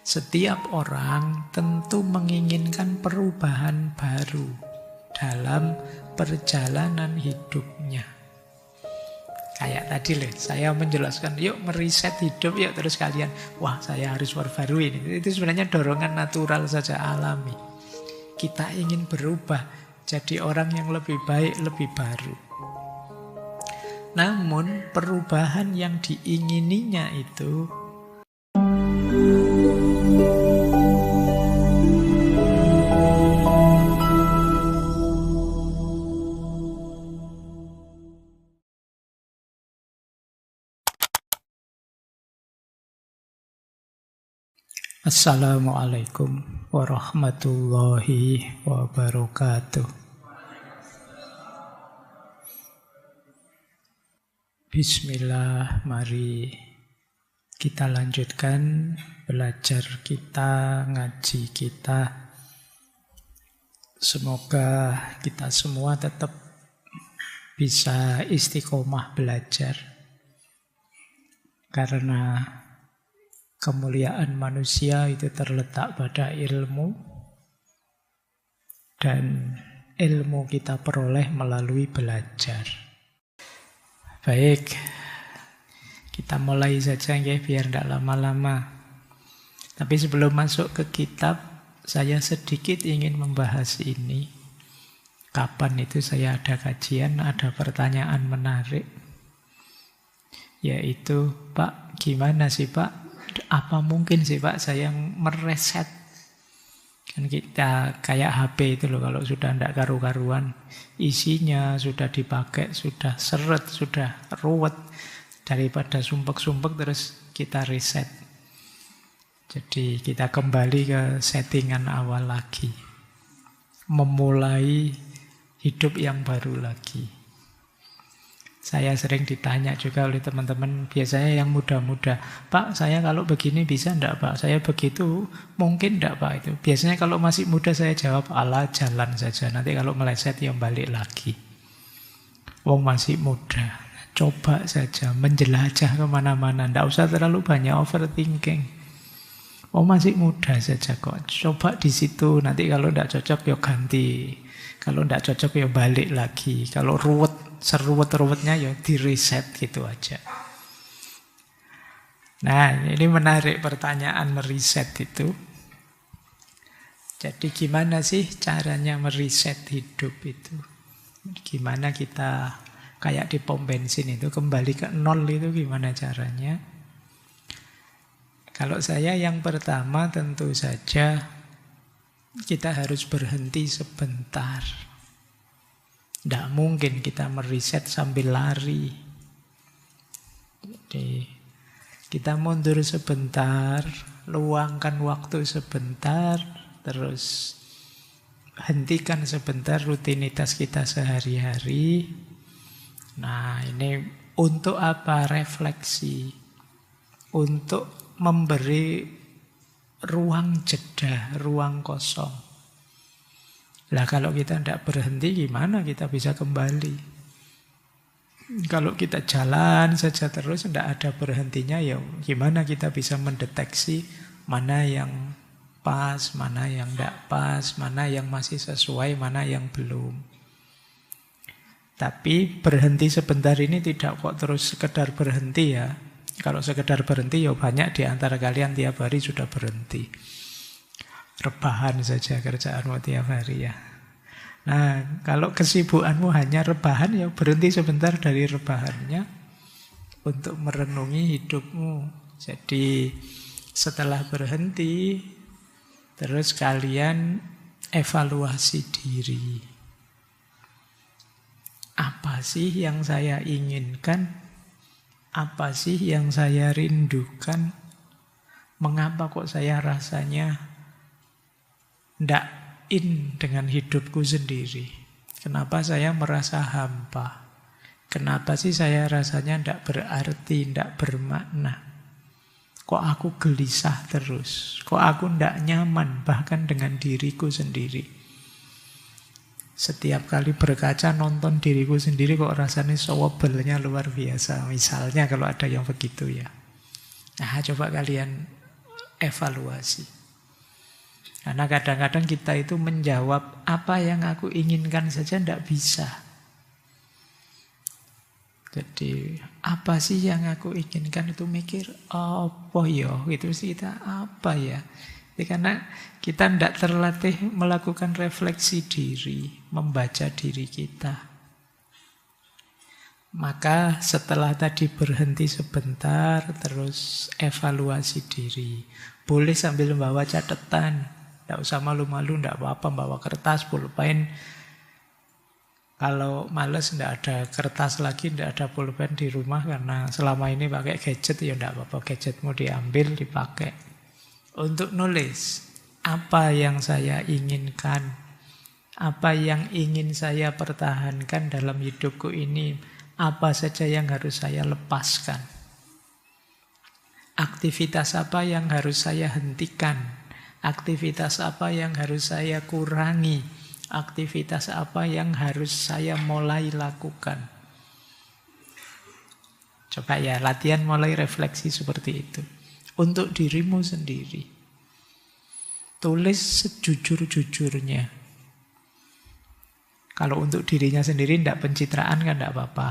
Setiap orang tentu menginginkan perubahan baru dalam perjalanan hidupnya. Kayak tadi loh, saya menjelaskan, yuk meriset hidup, yuk terus kalian, wah saya harus perbarui ini. Itu sebenarnya dorongan natural saja, alami. Kita ingin berubah, jadi orang yang lebih baik, lebih baru. Namun perubahan yang diingininya itu Assalamualaikum warahmatullahi wabarakatuh. Bismillah, mari kita lanjutkan belajar kita, ngaji kita. Semoga kita semua tetap bisa istiqomah belajar. Karena kemuliaan manusia itu terletak pada ilmu, dan ilmu kita peroleh melalui belajar. Baik, kita mulai saja ya, biar tidak lama-lama. Tapi sebelum masuk ke kitab, saya sedikit ingin membahas ini. Kapan itu saya ada kajian, ada pertanyaan menarik. Yaitu, Pak, gimana sih Pak? Apa mungkin sih Pak saya mereset? Kan kita kayak HP itu loh, kalau sudah tidak karu-karuan, isinya sudah dipakai, sudah seret, sudah ruwet, daripada sumpek-sumpek terus kita reset. Jadi kita kembali ke settingan awal lagi, memulai hidup yang baru lagi. Saya sering ditanya juga oleh teman-teman, biasanya yang muda-muda, Pak, saya kalau begini bisa enggak Pak? Saya begitu mungkin enggak Pak? Itu biasanya kalau masih muda saya jawab, ala jalan saja. Nanti kalau meleset ya balik lagi. Wong masih muda, coba saja menjelajah kemana-mana. Enggak usah terlalu banyak overthinking. Wong masih muda saja kok. Coba di situ, nanti kalau enggak cocok ya ganti. Kalau enggak cocok ya balik lagi. Kalau ruwet, seruwet-ruwetnya ya di reset gitu aja. Nah, ini menarik pertanyaan meriset itu. Jadi gimana sih caranya meriset hidup itu? Gimana kita kayak di pom bensin itu kembali ke nol itu gimana caranya? Kalau saya yang pertama tentu saja kita harus berhenti sebentar. Tidak mungkin kita meriset sambil lari. Jadi kita mundur sebentar, luangkan waktu sebentar, terus hentikan sebentar rutinitas kita sehari-hari. Nah, ini untuk apa? Refleksi. Untuk memberi ruang jeda, ruang kosong. Lah kalau kita tidak berhenti gimana kita bisa kembali? Kalau kita jalan saja terus tidak ada berhentinya, ya gimana kita bisa mendeteksi mana yang pas, mana yang tidak pas, mana yang masih sesuai, mana yang belum. Tapi berhenti sebentar ini tidak kok terus sekedar berhenti ya. Kalau sekedar berhenti ya banyak di antara kalian tiap hari sudah berhenti. Rebahan saja kerjaanmu tiap hari ya. Nah, kalau kesibukanmu hanya rebahan, ya berhenti sebentar dari rebahannya untuk merenungi hidupmu. Jadi setelah berhenti, terus kalian evaluasi diri. Apa sih yang saya inginkan? Apa sih yang saya rindukan? Mengapa kok saya rasanya tidak in dengan hidupku sendiri? Kenapa saya merasa hampa? Kenapa sih saya rasanya tidak berarti, tidak bermakna? Kok aku gelisah terus? Kok aku tidak nyaman bahkan dengan diriku sendiri? Setiap kali berkaca nonton diriku sendiri kok rasanya sewebelnya luar biasa. Misalnya kalau ada yang begitu ya. Nah, coba kalian evaluasi. Karena kadang-kadang kita itu menjawab apa yang aku inginkan saja tidak bisa. Jadi apa sih yang aku inginkan itu mikir apa ya, itu sih kita apa ya. Jadi karena kita tidak terlatih melakukan refleksi diri, membaca diri kita. Maka setelah tadi berhenti sebentar, terus evaluasi diri. Boleh sambil membawa catatan, tidak usah malu-malu, tidak apa-apa bawa kertas, pulpen. Kalau males tidak ada kertas lagi, tidak ada pulpen di rumah karena selama ini pakai gadget, ya tidak apa-apa, gadgetmu diambil, dipakai. Untuk nulis, apa yang saya inginkan, apa yang ingin saya pertahankan dalam hidupku ini, apa saja yang harus saya lepaskan. Aktivitas apa yang harus saya hentikan, aktivitas apa yang harus saya kurangi, aktivitas apa yang harus saya mulai lakukan. Coba ya, latihan mulai refleksi seperti itu. Untuk dirimu sendiri. Tulis sejujur-jujurnya. Kalau untuk dirinya sendiri tidak pencitraan kan tidak apa-apa.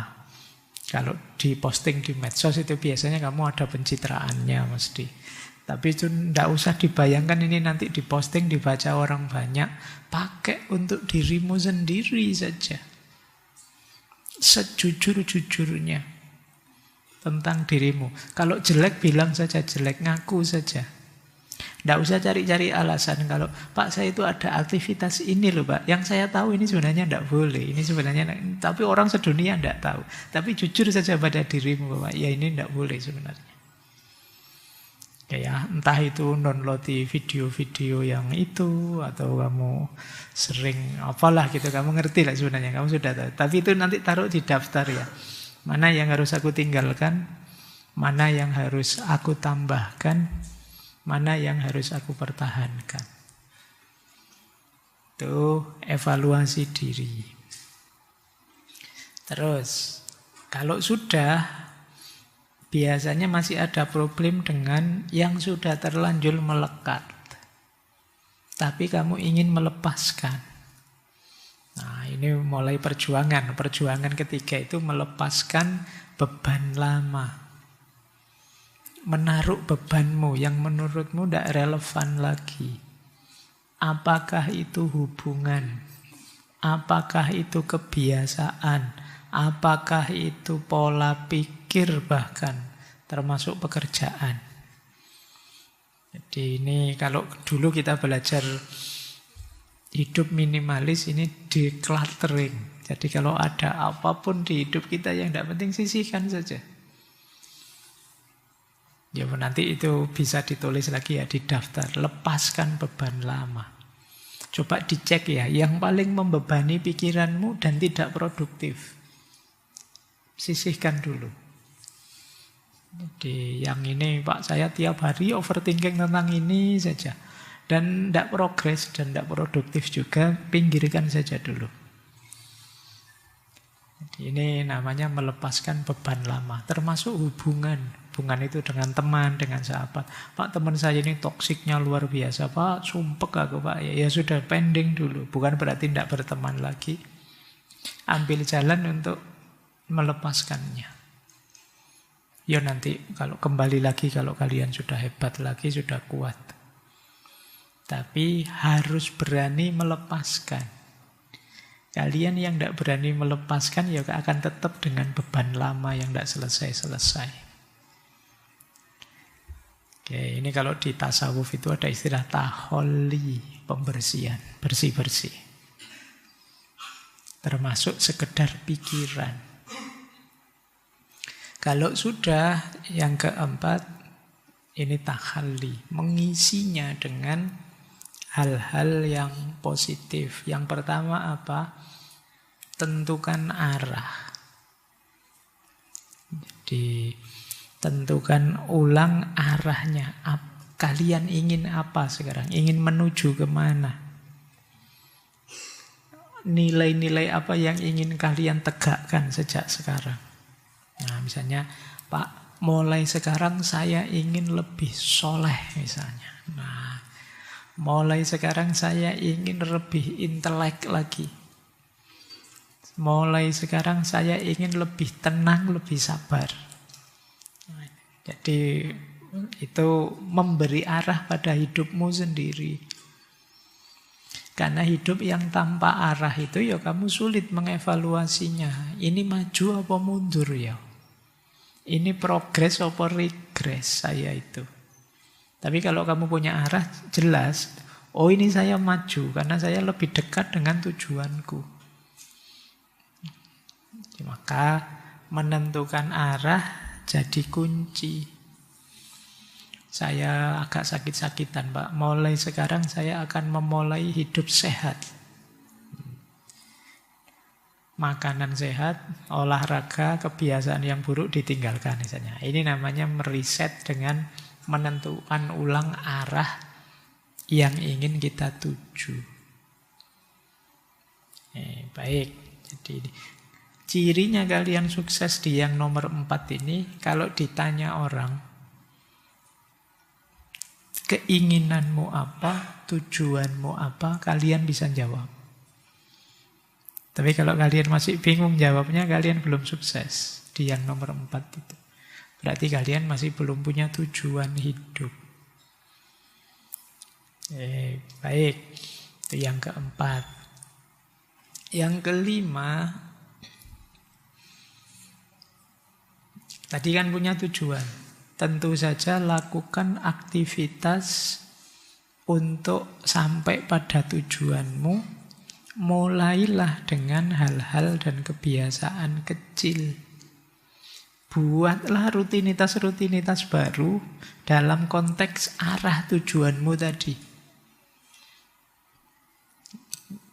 Kalau diposting di medsos itu biasanya kamu ada pencitraannya mesti. Tapi itu tidak usah dibayangkan ini nanti diposting dibaca orang banyak. Pakai untuk dirimu sendiri saja. Sejujur-jujurnya tentang dirimu. Kalau jelek bilang saja jelek, ngaku saja. Tidak usah cari-cari alasan. Kalau Pak saya itu ada aktivitas ini loh Pak, yang saya tahu ini sebenarnya tidak boleh. Ini sebenarnya, tapi orang sedunia tidak tahu. Tapi jujur saja pada dirimu Pak, ya ini tidak boleh sebenarnya. Ya, entah itu download video-video yang itu, atau kamu sering apalah gitu, kamu ngerti lah sebenarnya, kamu sudah tahu. Tapi itu nanti taruh di daftar ya. Mana yang harus aku tinggalkan, mana yang harus aku tambahkan, mana yang harus aku pertahankan. Itu evaluasi diri. Terus, kalau sudah, biasanya masih ada problem dengan yang sudah terlanjur melekat. Tapi kamu ingin melepaskan. Nah, ini mulai perjuangan. Perjuangan ketiga itu melepaskan beban lama. Menaruh bebanmu yang menurutmu tidak relevan lagi. Apakah itu hubungan? Apakah itu kebiasaan? Apakah itu pola pikir bahkan? Termasuk pekerjaan. Jadi ini kalau dulu kita belajar hidup minimalis, ini decluttering. Jadi kalau ada apapun di hidup kita yang tidak penting, sisihkan saja. Ya nanti itu bisa ditulis lagi ya di daftar. Lepaskan beban lama. Coba dicek ya, yang paling membebani pikiranmu dan tidak produktif. Sisihkan dulu. Jadi yang ini Pak, saya tiap hari overthinking tentang ini saja. Dan tidak progres dan tidak produktif juga, pinggirkan saja dulu. Jadi ini namanya melepaskan beban lama. Termasuk hubungan. Hubungan itu dengan teman, dengan sahabat. Pak, teman saya ini toksiknya luar biasa. Pak, sumpek aku Pak. Ya sudah, pending dulu. Bukan berarti tidak berteman lagi. Ambil jalan untuk melepaskannya. Ya nanti kalau kembali lagi, kalau kalian sudah hebat lagi, sudah kuat. Tapi harus berani melepaskan. Kalian yang tidak berani melepaskan ya akan tetap dengan beban lama yang tidak selesai-selesai. Oke, ini kalau di tasawuf itu ada istilah taholli, pembersihan, bersih-bersih. Termasuk sekedar pikiran. Kalau sudah yang keempat, ini tahalli, mengisinya dengan hal-hal yang positif. Yang pertama apa? Tentukan arah. Jadi tentukan ulang arahnya. Kalian ingin apa sekarang? Ingin menuju kemana? Nilai-nilai apa yang ingin kalian tegakkan sejak sekarang? Nah misalnya, Pak, mulai sekarang saya ingin lebih soleh misalnya. Nah, mulai sekarang saya ingin lebih intelek lagi. Mulai sekarang saya ingin lebih tenang, lebih sabar. Jadi itu memberi arah pada hidupmu sendiri. Karena hidup yang tanpa arah itu ya kamu sulit mengevaluasinya. Ini maju apa mundur ya? Ini progres apa regres saya itu? Tapi kalau kamu punya arah jelas, oh ini saya maju karena saya lebih dekat dengan tujuanku. Maka menentukan arah jadi kunci. Saya agak sakit-sakitan, Pak. Mulai sekarang saya akan memulai hidup sehat. Makanan sehat, olahraga, kebiasaan yang buruk ditinggalkan misalnya. Ini namanya meriset dengan menentukan ulang arah yang ingin kita tuju. Baik, jadi cirinya kalian sukses di yang nomor 4 ini, kalau ditanya orang, keinginanmu apa, tujuanmu apa, kalian bisa jawab. Tapi kalau kalian masih bingung jawabnya, kalian belum sukses di yang nomor 4 itu. Berarti kalian masih belum punya tujuan hidup. Baik, itu yang keempat. Yang kelima, tadi kan punya tujuan. Tentu saja lakukan aktivitas untuk sampai pada tujuanmu. Mulailah dengan hal-hal dan kebiasaan kecil. Buatlah rutinitas-rutinitas baru dalam konteks arah tujuanmu tadi.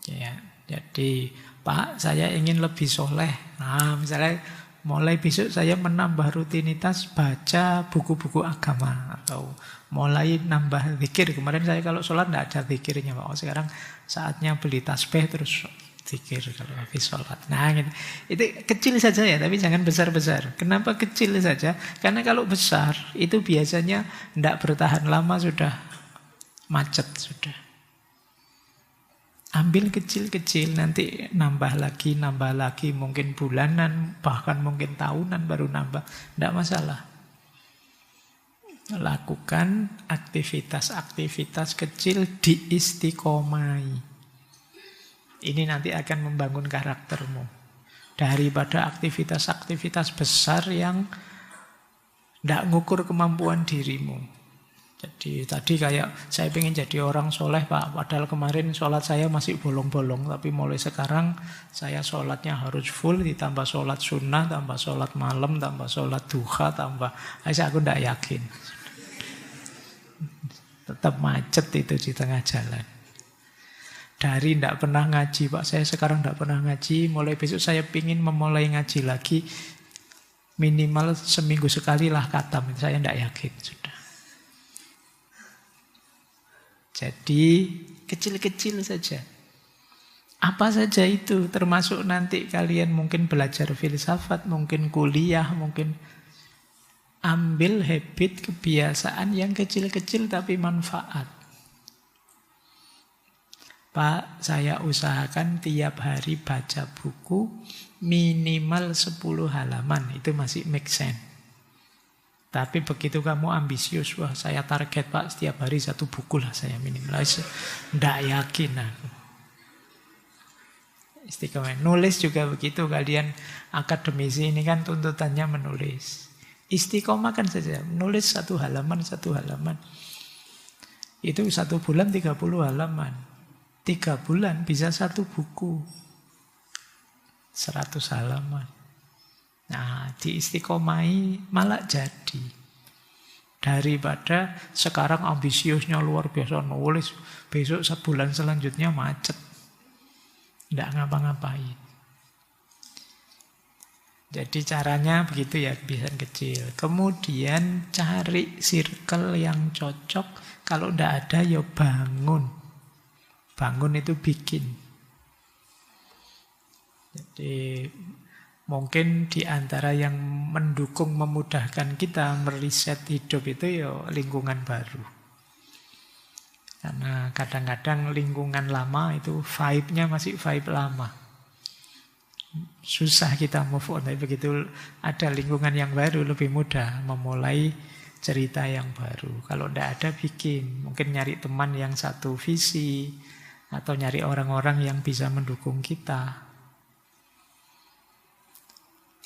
Ya, jadi, Pak, saya ingin lebih soleh. Nah, misalnya mulai besok saya menambah rutinitas baca buku-buku agama. Atau mulai nambah zikir. Kemarin saya kalau sholat tidak ada zikirnya, Pak. Oh, sekarang saatnya beli tasbih terus zikir kalau habis sholat. Nah, gitu. Itu kecil saja ya, tapi jangan besar-besar. Kenapa kecil saja? Karena kalau besar, itu biasanya tidak bertahan lama, sudah macet, sudah. Ambil kecil-kecil, nanti nambah lagi, mungkin bulanan, bahkan mungkin tahunan baru nambah. Tidak masalah. Lakukan aktivitas-aktivitas kecil diistiqomai. Ini nanti akan membangun karaktermu. Daripada aktivitas-aktivitas besar yang tidak ngukur kemampuan dirimu. Jadi tadi kayak saya pengen jadi orang soleh, Pak. Padahal kemarin sholat saya masih bolong-bolong. Tapi mulai sekarang saya sholatnya harus full. Ditambah sholat sunnah, tambah sholat malam, tambah sholat duha, tambah. Aku tidak yakin. Tetap macet itu di tengah jalan. Dari tidak pernah ngaji, Pak. Saya sekarang tidak pernah ngaji. Mulai besok saya ingin memulai ngaji lagi. Minimal seminggu sekali lah khatam. Saya tidak yakin. Sudah. Jadi kecil-kecil saja. Apa saja itu, termasuk nanti kalian mungkin belajar filsafat, mungkin kuliah, mungkin ambil habit, kebiasaan yang kecil-kecil tapi manfaat. Pak, saya usahakan tiap hari baca buku minimal 10 halaman, itu masih make sense. Tapi begitu kamu ambisius, wah saya target Pak setiap hari 1 buku lah saya minimal. Tidak yakin aku. Istiqomah. Nulis juga begitu, kalian akademisi ini kan tuntutannya menulis. Istiqomah kan saja, menulis 1 halaman, 1 halaman. Itu 1 bulan 30 halaman. 3 bulan bisa 1 buku. 100 halaman. Nah, diistiqomai malah jadi. Daripada sekarang ambisiusnya luar biasa nulis, besok sebulan selanjutnya macet. Tidak ngapa-ngapain. Jadi caranya begitu ya, kebiasaan kecil. Kemudian cari circle yang cocok. Kalau tidak ada ya bangun. Bangun itu bikin. Jadi Mungkin di antara yang mendukung, memudahkan kita meriset hidup itu ya lingkungan baru. Karena kadang-kadang lingkungan lama itu vibe-nya masih vibe lama. Susah kita move on, tapi begitu ada lingkungan yang baru lebih mudah memulai cerita yang baru. Kalau tidak ada bikin, mungkin nyari teman yang satu visi, atau nyari orang-orang yang bisa mendukung kita.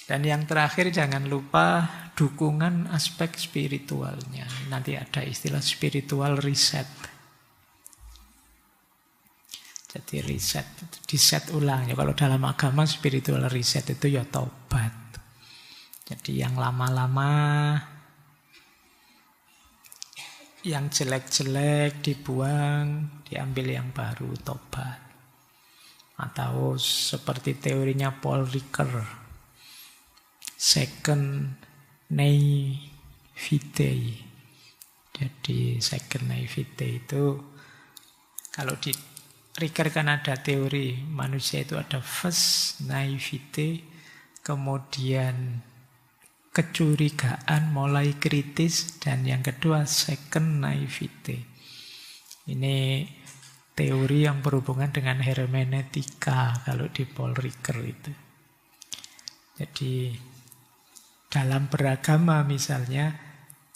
Dan yang terakhir jangan lupa dukungan aspek spiritualnya. Nanti ada istilah spiritual reset. Jadi reset, diset ulang. Ya, kalau dalam agama spiritual reset itu ya taubat. Jadi yang lama-lama, yang jelek-jelek dibuang, diambil yang baru, taubat. Atau seperti teorinya Paul Ricoeur, second naivete. Jadi second naivete itu, kalau di Ricoeur kan ada teori manusia itu ada first naivete, kemudian kecurigaan mulai kritis, dan yang kedua second naivete. Ini teori yang berhubungan dengan hermeneutika kalau di Paul Ricoeur itu. Jadi dalam beragama misalnya,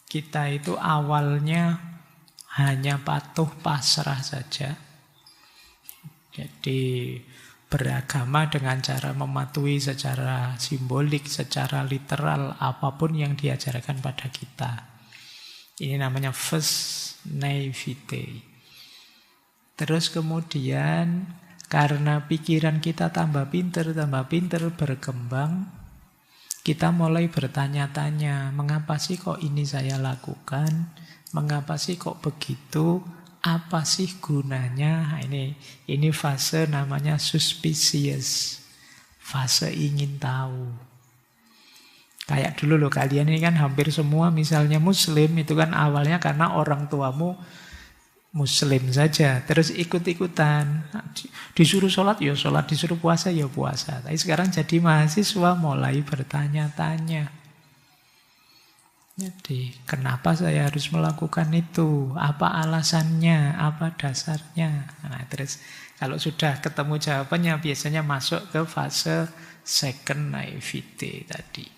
kita itu awalnya hanya patuh pasrah saja. Jadi beragama dengan cara mematuhi secara simbolik, secara literal, apapun yang diajarkan pada kita. Ini namanya first naivete. Terus kemudian karena pikiran kita tambah pinter berkembang, kita mulai bertanya-tanya, mengapa sih kok ini saya lakukan? Mengapa sih kok begitu? Apa sih gunanya? Nah, ini fase namanya suspicious. Fase ingin tahu. Kayak dulu loh, kalian ini kan hampir semua misalnya Muslim, itu kan awalnya karena orang tuamu Muslim saja, terus ikut-ikutan. Disuruh sholat, ya sholat. Disuruh puasa, ya puasa. Tapi sekarang jadi mahasiswa, mulai bertanya-tanya. Jadi, kenapa saya harus melakukan itu? Apa alasannya? Apa dasarnya? Nah, terus kalau sudah ketemu jawabannya, biasanya masuk ke fase second naivete tadi.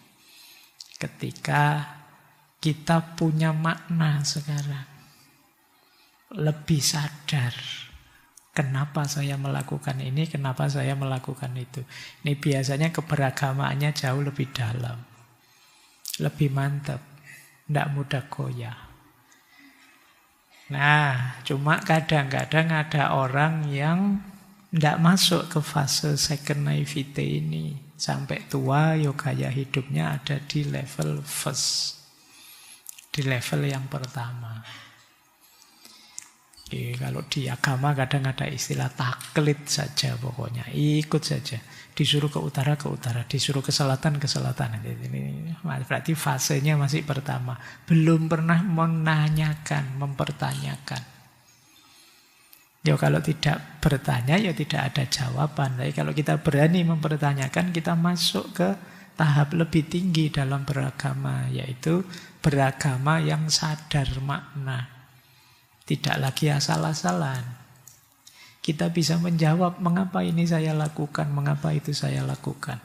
Ketika kita punya makna sekarang, lebih sadar kenapa saya melakukan ini, kenapa saya melakukan itu. Ini biasanya keberagamaannya jauh lebih dalam, lebih mantap, tidak mudah goyah. Nah, cuma kadang-kadang ada orang yang tidak masuk ke fase second naivete ini. Sampai tua, ya gaya hidupnya ada di level first, di level yang pertama. Kalau di agama kadang ada istilah taklid saja, pokoknya ikut saja. Disuruh ke utara, disuruh ke selatan, ke selatan. Ini berarti fasenya masih pertama. Belum pernah menanyakan, mempertanyakan. Ya kalau tidak bertanya, ya tidak ada jawaban. Tapi kalau kita berani mempertanyakan, kita masuk ke tahap lebih tinggi dalam beragama, yaitu beragama yang sadar makna. Tidak lagi asal-asalan. Kita bisa menjawab, mengapa ini saya lakukan, mengapa itu saya lakukan.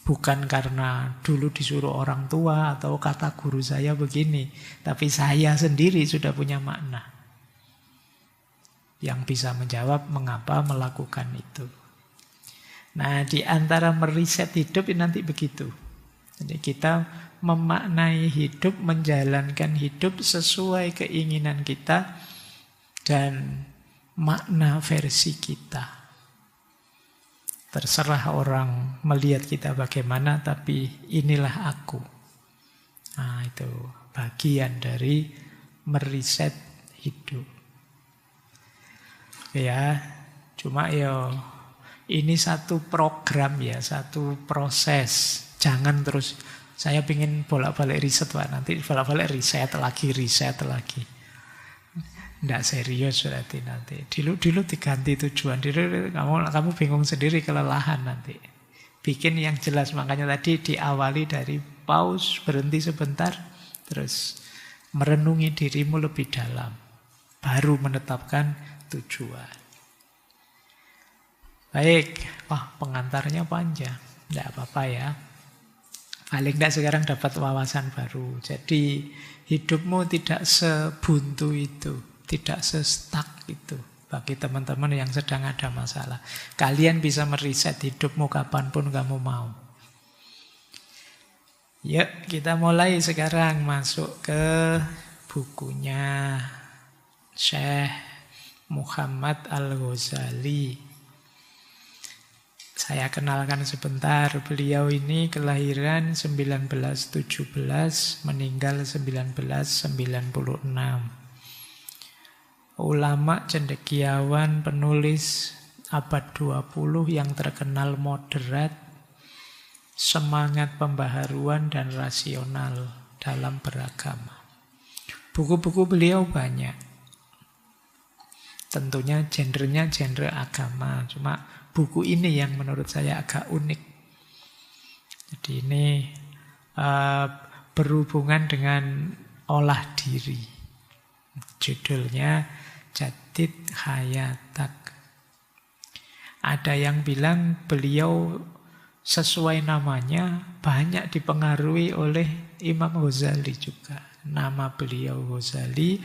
Bukan karena dulu disuruh orang tua atau kata guru saya begini, tapi saya sendiri sudah punya makna yang bisa menjawab mengapa melakukan itu. Nah, di antara meriset hidup ini nanti begitu. Jadi kita memaknai hidup, menjalankan hidup sesuai keinginan kita dan makna versi kita. Terserah orang melihat kita bagaimana, tapi inilah aku. Nah, itu bagian dari meriset hidup. Ya, cuma ya ini satu program ya, satu proses. Jangan terus saya ingin bolak-balik riset, Pak. Nanti bolak-balik riset lagi. Tidak serius berarti nanti. Dulu diganti tujuan. Kamu bingung sendiri, kelelahan nanti. bikin yang jelas. Makanya tadi diawali dari pause, berhenti sebentar, terus merenungi dirimu lebih dalam. Baru menetapkan tujuan. Baik, wah pengantarnya panjang. Tidak apa-apa ya. Paling tidak sekarang dapat wawasan baru. Jadi hidupmu tidak sebuntu itu, tidak se-stuck itu. Bagi teman-teman yang sedang ada masalah, kalian bisa meriset hidupmu kapanpun kamu mau. Yuk kita mulai sekarang masuk ke bukunya Syekh Muhammad Al-Ghazali. Saya kenalkan sebentar, beliau ini kelahiran 1917, meninggal 1996. Ulama cendekiawan, penulis abad 20 yang terkenal moderat, semangat pembaharuan dan rasional dalam beragama. Buku-buku beliau banyak. Tentunya genrenya genre agama, cuma buku ini yang menurut saya agak unik. Jadi ini berhubungan dengan olah diri. Judulnya Jadid Hayatak. Ada yang bilang beliau sesuai namanya banyak dipengaruhi oleh Imam Ghazali juga. Nama beliau Ghazali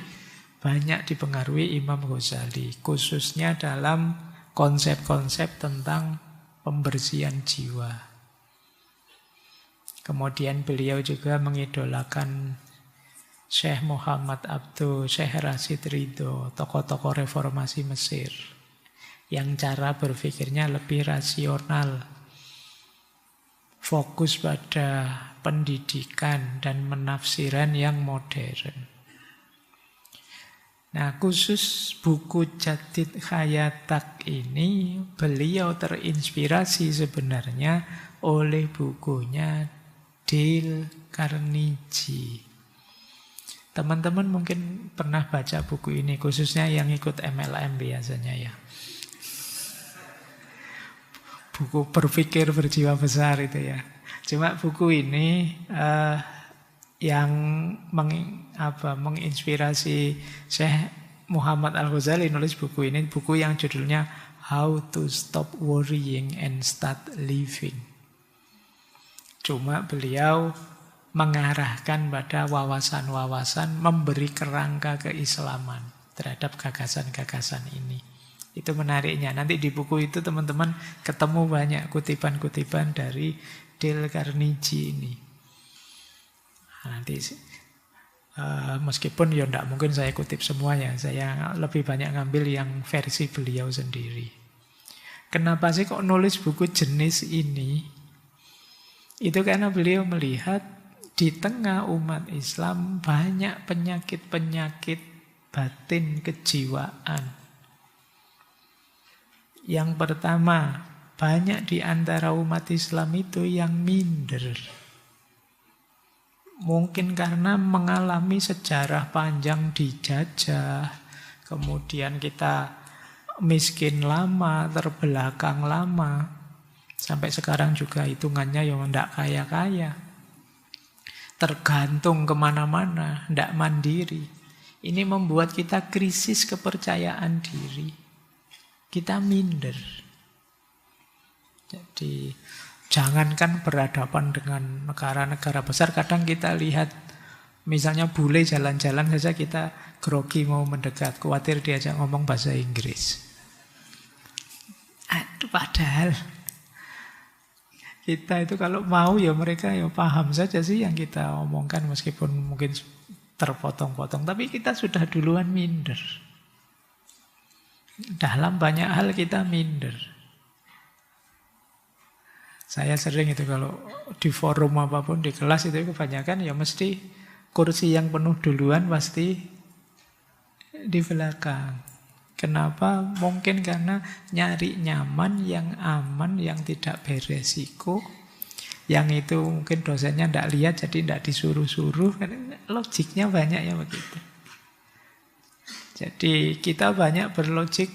banyak dipengaruhi Imam Ghazali, khususnya dalam konsep-konsep tentang pembersihan jiwa. Kemudian beliau juga mengidolakan Syekh Muhammad Abduh, Syekh Rashid Ridho, tokoh-tokoh reformasi Mesir, yang cara berpikirnya lebih rasional, fokus pada pendidikan dan penafsiran yang modern. Nah, khusus buku Jadid Hayatak ini, beliau terinspirasi sebenarnya oleh bukunya Dale Carnegie. Teman-teman mungkin pernah baca buku ini, khususnya yang ikut MLM biasanya ya. Buku berpikir berjiwa besar itu ya. Cuma buku ini yang menginspirasi Syekh Muhammad Al-Ghazali nulis buku ini, buku yang judulnya How to Stop Worrying and Start Living. Cuma beliau mengarahkan pada wawasan-wawasan, memberi kerangka keislaman terhadap gagasan-gagasan ini. Itu menariknya. Nanti di buku itu teman-teman ketemu banyak kutipan-kutipan dari Dale Carnegie ini. Nanti meskipun ya tidak mungkin saya kutip semuanya, saya lebih banyak ngambil yang versi beliau sendiri. Kenapa sih kok nulis buku jenis ini? Itu karena beliau melihat di tengah umat Islam banyak penyakit-penyakit batin kejiwaan. Yang pertama, banyak di antara umat Islam itu yang minder. Mungkin karena mengalami sejarah panjang dijajah, kemudian kita miskin lama, terbelakang lama, sampai sekarang juga hitungannya ya tidak kaya-kaya, tergantung kemana-mana, tidak mandiri. Ini membuat kita krisis kepercayaan diri, kita minder. Jadi jangankan berhadapan dengan negara-negara besar, kadang kita lihat misalnya bule jalan-jalan saja kita grogi mau mendekat, khawatir diajak ngomong bahasa Inggris. Aduh, padahal kita itu kalau mau ya mereka ya paham saja sih yang kita omongkan meskipun mungkin terpotong-potong, tapi kita sudah duluan minder. Dalam banyak hal kita minder. Saya sering itu kalau di forum apapun, di kelas itu kebanyakan ya mesti kursi yang penuh duluan pasti di belakang. Kenapa? Mungkin karena nyari nyaman, yang aman, yang tidak beresiko. Yang itu mungkin dosennya tidak lihat jadi tidak disuruh-suruh. Logiknya banyak ya begitu. Jadi kita banyak berlogik,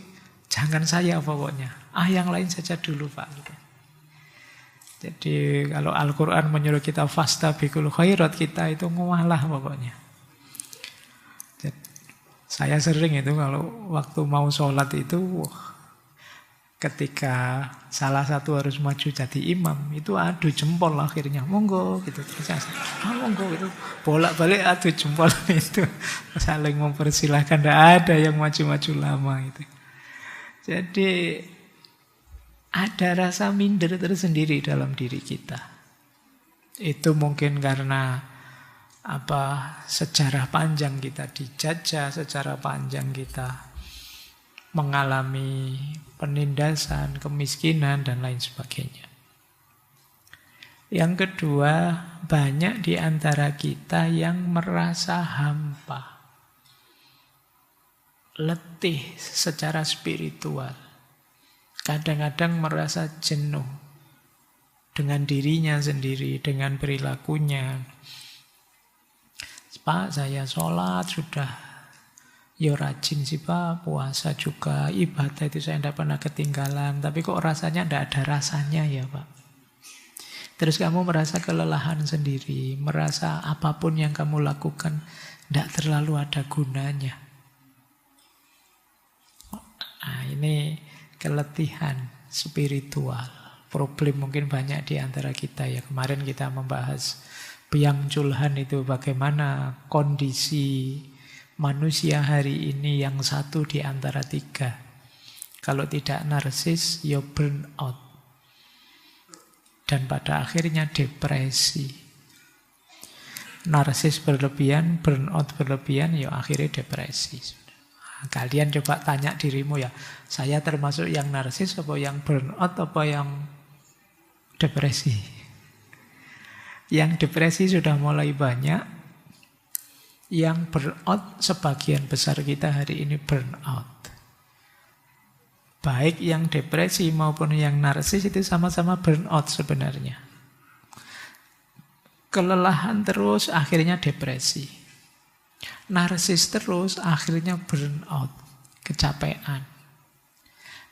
jangan saya pokoknya. Yang lain saja dulu Pak. Jadi kalau Al-Quran menyuruh kita fastabiqul khairat, kita itu ngualah pokoknya. Jadi, saya sering itu kalau waktu mau sholat itu, ketika salah satu harus maju jadi imam, itu adu jempol akhirnya. Monggo gitu. Terus monggo gitu. Bolak-balik adu jempol itu. Saling mempersilahkan. Tidak ada yang maju-maju lama itu. Jadi ada rasa minder tersendiri dalam diri kita. Itu mungkin karena sejarah panjang kita dijajah, sejarah panjang kita mengalami penindasan, kemiskinan, dan lain sebagainya. Yang kedua, banyak di antara kita yang merasa hampa, letih secara spiritual. Kadang-kadang merasa jenuh dengan dirinya sendiri, dengan perilakunya. Pak, saya sholat sudah, ya rajin sih Pak, puasa juga, ibadah itu saya tidak pernah ketinggalan. Tapi kok rasanya tidak ada rasanya ya Pak. Terus kamu merasa kelelahan sendiri, merasa apapun yang kamu lakukan tidak terlalu ada gunanya. Nah, ini keletihan spiritual. Problem mungkin banyak di antara kita ya. Kemarin kita membahas Biang Chulhan itu bagaimana kondisi manusia hari ini yang satu di antara tiga. Kalau tidak narsis, ya burn out. Dan pada akhirnya depresi. Narsis berlebihan, burn out berlebihan, ya akhirnya depresi. Kalian coba tanya dirimu ya, saya termasuk yang narsis apa yang burnout apa yang depresi? Yang depresi sudah mulai banyak. Yang burnout sebagian besar kita hari ini burnout. Baik yang depresi maupun yang narsis itu sama-sama burnout sebenarnya. Kelelahan terus akhirnya depresi. Narsis terus akhirnya burnout, kecapean.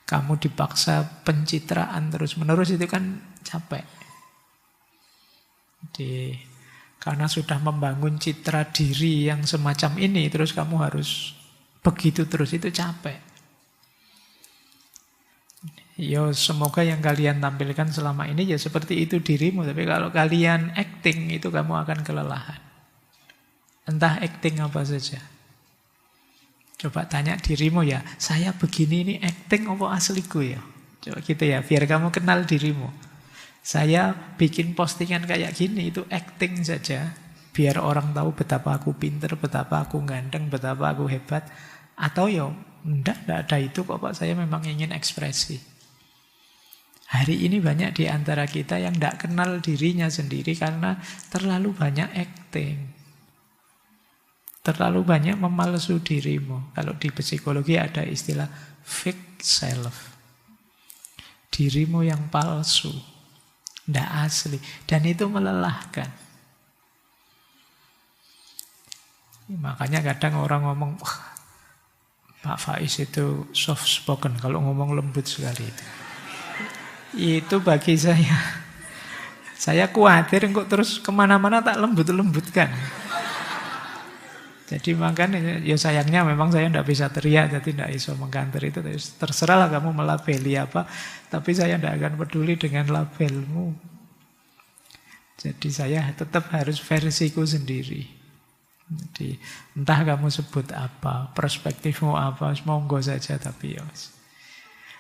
Kamu dipaksa pencitraan terus-menerus itu kan capek. Jadi, karena sudah membangun citra diri yang semacam ini, terus kamu harus begitu terus, itu capek. Ya semoga yang kalian tampilkan selama ini ya seperti itu dirimu. Tapi kalau kalian acting itu kamu akan kelelahan. Entah acting apa saja. Coba tanya dirimu ya, saya begini ini acting apa asliku ya? Coba gitu ya, biar kamu kenal dirimu. Saya bikin postingan kayak gini, itu acting saja. Biar orang tahu betapa aku pinter, betapa aku ganteng, betapa aku hebat. Atau ya, enggak ada itu kok Pak, saya memang ingin ekspresi. Hari ini banyak di antara kita yang enggak kenal dirinya sendiri karena terlalu banyak acting. Terlalu banyak memalsu dirimu. Kalau di psikologi ada istilah fake self. Dirimu yang palsu, tidak asli. Dan itu melelahkan. Makanya kadang orang ngomong, wah, Pak Faiz itu soft spoken. Kalau ngomong lembut sekali itu. Itu bagi saya khawatir kok terus kemana-mana tak lembut-lembutkan. Jadi makanya ya sayangnya memang saya tidak bisa teriak, jadi tidak bisa mengkanter itu. Terserahlah kamu melabeli apa, tapi saya tidak akan peduli dengan labelmu. Jadi saya tetap harus versiku sendiri. Jadi entah kamu sebut apa, perspektifmu apa, monggo saja, tapi ya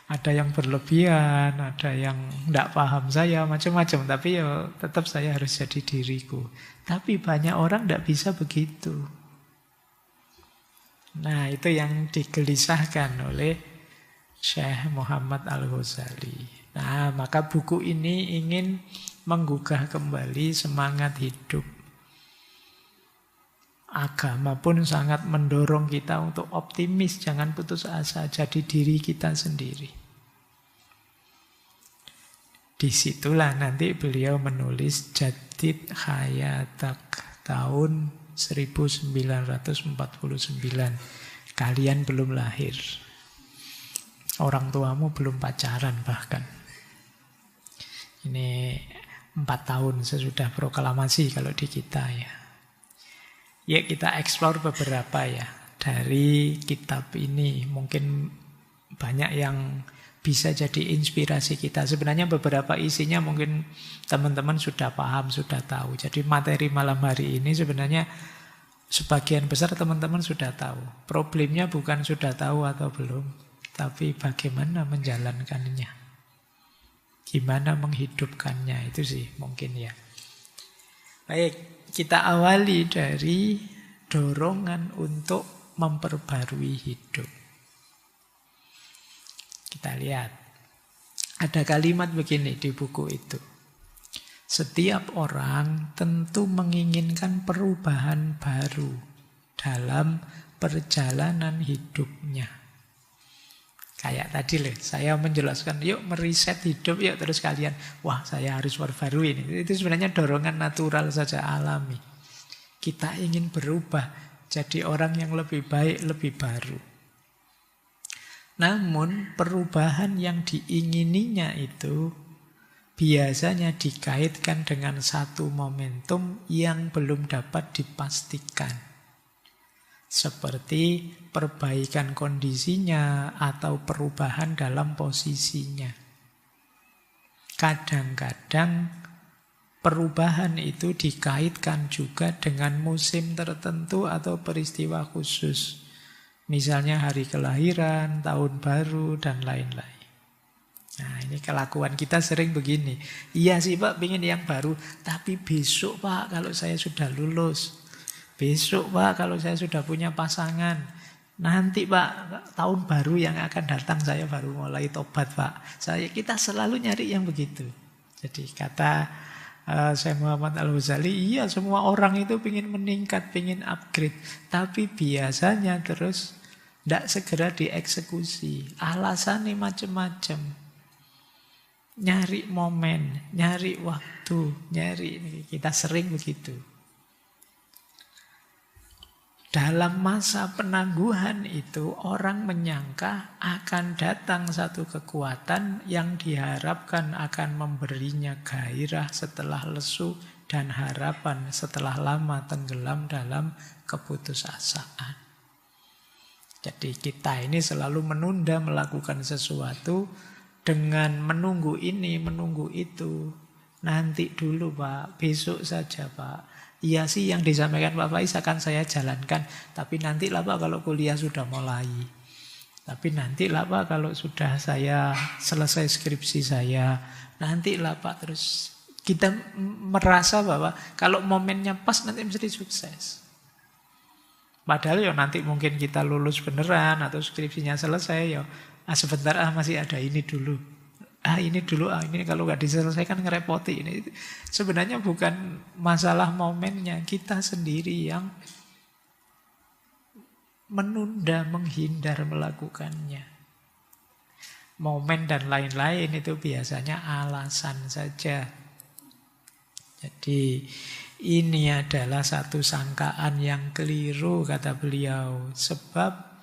ada yang berlebihan, ada yang tidak paham saya, macam-macam. Tapi ya tetap saya harus jadi diriku. Tapi banyak orang tidak bisa begitu. Nah, itu yang digelisahkan oleh Syekh Muhammad Al-Ghazali. Nah, maka buku ini ingin menggugah kembali semangat hidup. Agama pun sangat mendorong kita untuk optimis, jangan putus asa, jadi diri kita sendiri. Disitulah nanti beliau menulis Jadid Hayatak tahun 1949. Kalian belum lahir. Orang tuamu belum pacaran bahkan. Ini 4 tahun sesudah proklamasi kalau di kita ya. Ya kita eksplor beberapa ya. Dari kitab ini mungkin banyak yang bisa jadi inspirasi kita. Sebenarnya beberapa isinya mungkin teman-teman sudah paham, sudah tahu. Jadi materi malam hari ini sebenarnya sebagian besar teman-teman sudah tahu. Problemnya bukan sudah tahu atau belum, tapi bagaimana menjalankannya. Gimana menghidupkannya, itu sih mungkin ya. Baik, kita awali dari dorongan untuk memperbarui hidup. Kita lihat, ada kalimat begini di buku itu. Setiap orang tentu menginginkan perubahan baru dalam perjalanan hidupnya. Kayak tadi loh, saya menjelaskan, yuk meriset hidup, yuk terus kalian, wah saya harus perbarui ini. Itu sebenarnya dorongan natural saja, alami. Kita ingin berubah, jadi orang yang lebih baik, lebih baru. Namun perubahan yang diingininya itu biasanya dikaitkan dengan satu momentum yang belum dapat dipastikan. Seperti perbaikan kondisinya atau perubahan dalam posisinya. Kadang-kadang perubahan itu dikaitkan juga dengan musim tertentu atau peristiwa khusus. Misalnya hari kelahiran, tahun baru, dan lain-lain. Nah ini kelakuan kita sering begini. Iya sih Pak, pengen yang baru. Tapi besok Pak, kalau saya sudah lulus. Besok Pak, kalau saya sudah punya pasangan. Nanti Pak, tahun baru yang akan datang saya baru mulai tobat Pak. Kita selalu nyari yang begitu. Jadi kata Syekh Muhammad Al-Ghazali, iya semua orang itu ingin meningkat, ingin upgrade. Tapi biasanya terus tidak segera dieksekusi. Alasannya macam-macam. Nyari momen, nyari waktu, kita sering begitu. Dalam masa penangguhan itu orang menyangka akan datang satu kekuatan yang diharapkan akan memberinya gairah setelah lesu dan harapan setelah lama tenggelam dalam keputusasaan. Jadi kita ini selalu menunda melakukan sesuatu dengan menunggu ini, menunggu itu. Nanti dulu Pak, besok saja Pak. Iya sih yang disampaikan Pak Faiz akan saya jalankan. Tapi nanti lah Pak kalau kuliah sudah mulai. Tapi nanti lah Pak kalau sudah saya selesai skripsi saya. Nanti lah Pak. Terus kita merasa bahwa kalau momennya pas nanti mesti sukses. Padahal ya nanti mungkin kita lulus beneran atau skripsinya selesai ya. Sebentar masih ada ini dulu. Ini dulu, ini kalau nggak diselesaikan ngerepoti. Ini sebenarnya bukan masalah momennya, kita sendiri yang menunda, menghindar melakukannya. Momen dan lain-lain itu biasanya alasan saja. Jadi ini adalah satu sangkaan yang keliru kata beliau. Sebab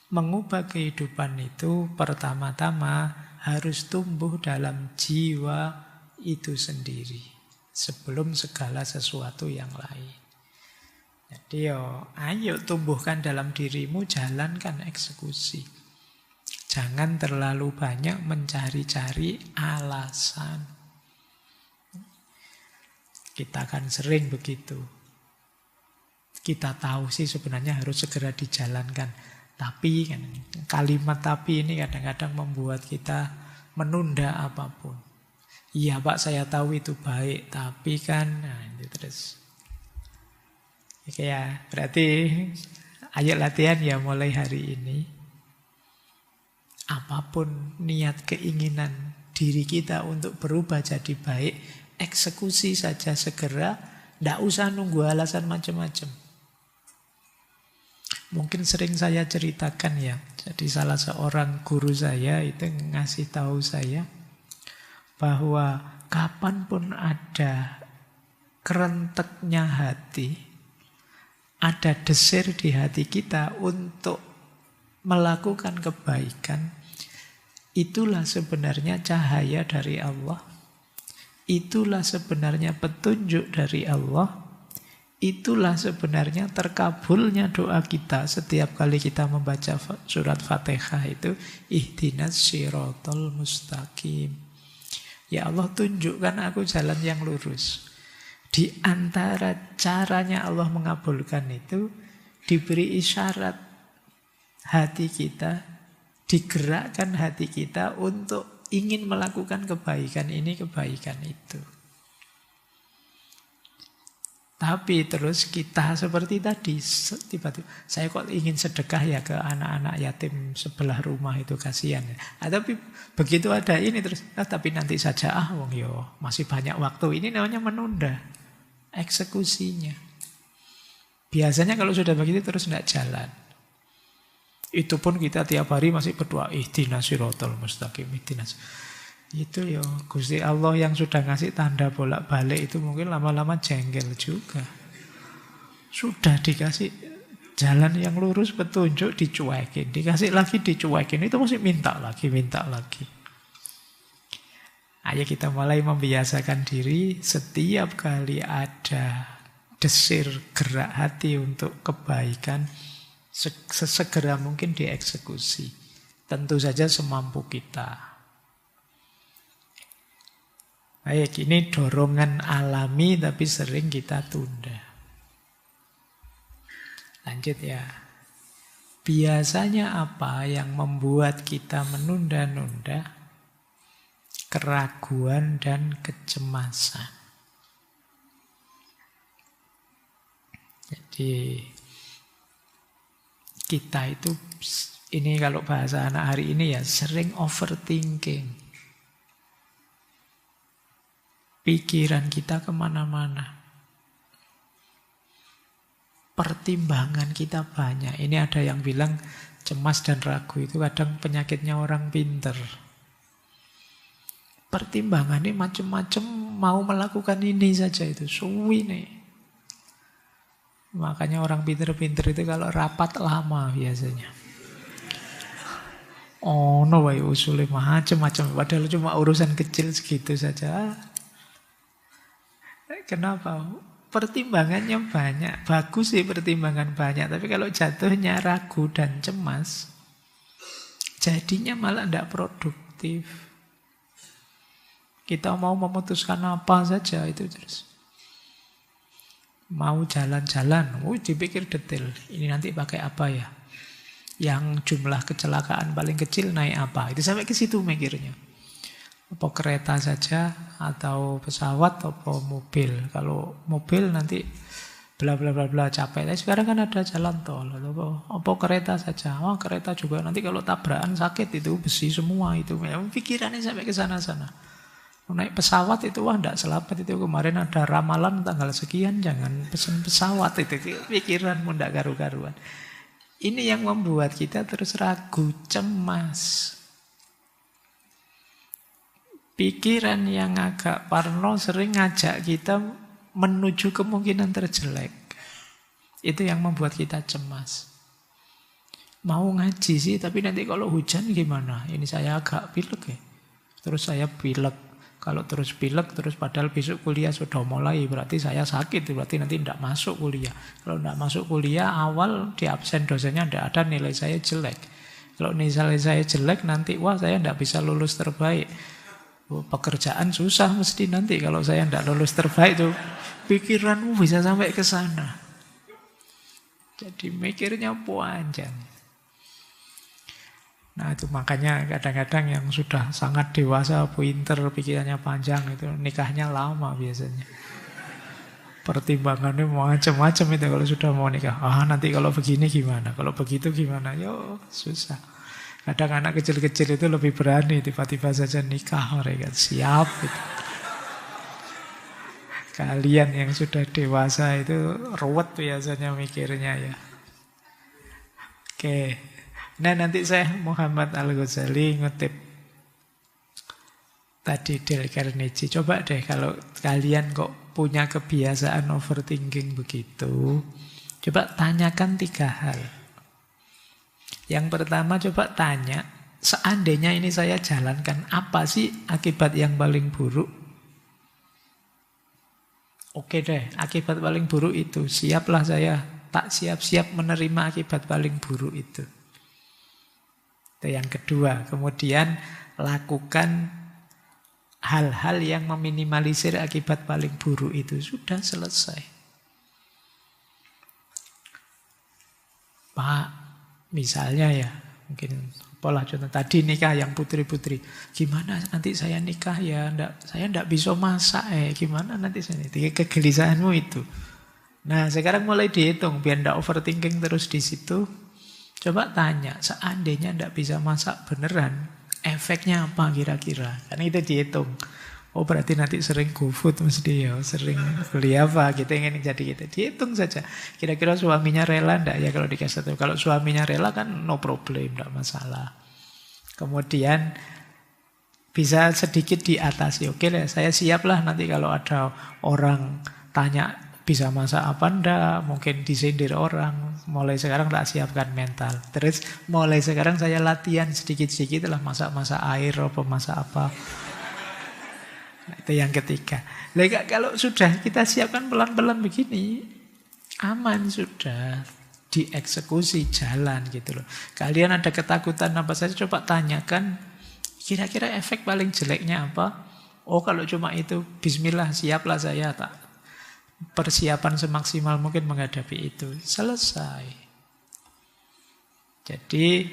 mengubah kehidupan itu pertama-tama harus tumbuh dalam jiwa itu sendiri sebelum segala sesuatu yang lain. Jadi ayo tumbuhkan dalam dirimu, jalankan eksekusi. Jangan terlalu banyak mencari-cari alasan. Kita kan sering begitu. Kita tahu sih sebenarnya harus segera dijalankan. Tapi kan, kalimat tapi ini kadang-kadang membuat kita menunda apapun. Iya Pak saya tahu itu baik, tapi kan itu terus. Oke ya, berarti ayo latihan ya mulai hari ini. Apapun niat keinginan diri kita untuk berubah jadi baik, eksekusi saja segera, tidak usah nunggu alasan macam-macam. Mungkin sering saya ceritakan ya. Jadi salah seorang guru saya itu ngasih tahu saya bahwa kapanpun ada kerenteknya hati, ada desir di hati kita untuk melakukan kebaikan, itulah sebenarnya cahaya dari Allah itulah sebenarnya petunjuk dari Allah. Itulah sebenarnya terkabulnya doa kita setiap kali kita membaca surat Fatihah itu, ihdinas siratal mustaqim. Ya Allah, tunjukkan aku jalan yang lurus. Di antara caranya Allah mengabulkan itu, diberi isyarat hati kita, digerakkan hati kita untuk ingin melakukan kebaikan ini, kebaikan itu. Tapi terus kita seperti tadi, tiba-tiba saya kok ingin sedekah ya ke anak-anak yatim sebelah rumah itu, kasihan ya. Tapi begitu ada ini terus, tapi nanti saja wong yo masih banyak waktu. Ini namanya menunda eksekusinya. Biasanya kalau sudah begitu terus tidak jalan. Itu pun kita tiap hari masih berdoa, ihdinas siratal mustaqim, ihdinas. Itu ya Gusti Allah yang sudah ngasih tanda bolak-balik itu mungkin lama-lama jengkel juga. Sudah dikasih jalan yang lurus, petunjuk, dicuekin. Dikasih lagi, dicuekin. Itu masih minta lagi, minta lagi. Ayo kita mulai membiasakan diri setiap kali ada desir gerak hati untuk kebaikan, sesegera mungkin dieksekusi. Tentu saja semampu kita. Baik, ini dorongan alami tapi sering kita tunda. Lanjut ya. Biasanya apa yang membuat kita menunda-nunda? Keraguan dan kecemasan. Jadi kita itu, ini kalau bahasa anak hari ini ya, sering overthinking. Pikiran kita kemana-mana. Pertimbangan kita banyak. Ini ada yang bilang cemas dan ragu itu kadang penyakitnya orang pinter. Pertimbangannya macam-macam, mau melakukan ini saja itu. Suwi nih. Makanya orang pinter-pinter itu kalau rapat lama biasanya. Oh no, usulnya macam-macam. Padahal cuma urusan kecil segitu saja. Kenapa? Pertimbangannya banyak. Bagus sih pertimbangan banyak. Tapi kalau jatuhnya ragu dan cemas, jadinya malah tidak produktif. Kita mau memutuskan apa saja itu terus. Mau jalan-jalan, dipikir detail. Ini nanti pakai apa ya? Yang jumlah kecelakaan paling kecil naik apa? Itu sampai ke situ mikirnya. Apa kereta saja atau pesawat atau mobil. Kalau mobil nanti bla bla bla bla capek. Tapi sekarang kan ada jalan tol. Apa kereta saja. Oh, kereta juga nanti kalau tabrakan sakit itu besi semua itu. Pikirannya sampai ke sana-sana. Naik pesawat itu tidak selamat itu. Kemarin ada ramalan tanggal sekian jangan pesen pesawat itu. Pikiranmu tidak karu-karuan. Ini yang membuat kita terus ragu, cemas. Pikiran yang agak parno sering ngajak kita menuju kemungkinan terjelek. Itu yang membuat kita cemas. Mau ngaji sih, tapi nanti kalau hujan gimana? Ini saya agak pilek ya. Terus saya pilek. Kalau terus pilek, terus padahal besok kuliah sudah mulai. Berarti saya sakit, berarti nanti tidak masuk kuliah. Kalau tidak masuk kuliah, awal di absen dosennya tidak ada, nilai saya jelek. Kalau nilai saya jelek, nanti wah saya tidak bisa lulus terbaik. Pekerjaan susah mesti nanti kalau saya tidak lulus terbaik itu. Pikiranmu bisa sampai ke sana. Jadi mikirnya panjang. Nah itu makanya kadang-kadang yang sudah sangat dewasa, pinter, pikirannya panjang itu nikahnya lama biasanya. Pertimbangannya macam-macam itu kalau sudah mau nikah. Nanti kalau begini gimana, kalau begitu gimana, susah. Kadang anak kecil-kecil itu lebih berani, tiba-tiba saja nikah mereka siap. Gitu. Kalian yang sudah dewasa itu ruwet biasanya mikirnya ya. Oke. Nah nanti saya Muhammad Al-Ghazali ngutip tadi Dale Carnegie. Coba deh kalau kalian kok punya kebiasaan overthinking begitu, coba tanyakan 3 hal. Yang pertama coba tanya, seandainya ini saya jalankan, apa sih akibat yang paling buruk? Oke deh, akibat paling buruk itu. Siaplah saya, tak siap-siap menerima akibat paling buruk itu. Itu yang kedua. Kemudian lakukan hal-hal yang meminimalisir akibat paling buruk itu. Sudah selesai. Pak, misalnya ya, mungkin pola contoh tadi nikah yang putri-putri. Gimana nanti saya nikah ya? Saya ndak bisa masak gimana nanti saya nikah? Kegelisahanmu itu. Nah sekarang mulai dihitung biar ndak overthinking terus di situ. Coba tanya, seandainya ndak bisa masak beneran, efeknya apa kira-kira? Karena itu dihitung. Oh berarti nanti sering GoFood mesti ya, sering beli apa gitu ingin jadi gitu. Dihitung saja. Kira-kira suaminya rela enggak ya kalau dikasih tahu. Kalau suaminya rela kan no problem, enggak masalah. Kemudian bisa sedikit diatasi. Oke lah, saya siap lah nanti kalau ada orang tanya bisa masak apa enggak, mungkin disindir orang. Mulai sekarang tak siapkan mental. Terus mulai sekarang saya latihan sedikit-sedikit lah masak-masak air apa masak apa. Nah, itu yang ketiga. Kalau sudah kita siapkan pelan-pelan begini, aman sudah, dieksekusi jalan gitu loh. Kalian ada ketakutan apa saja, coba tanyakan, kira-kira efek paling jeleknya apa? Oh kalau cuma itu, bismillah siaplah saya, tak persiapan semaksimal mungkin menghadapi itu. Selesai. Jadi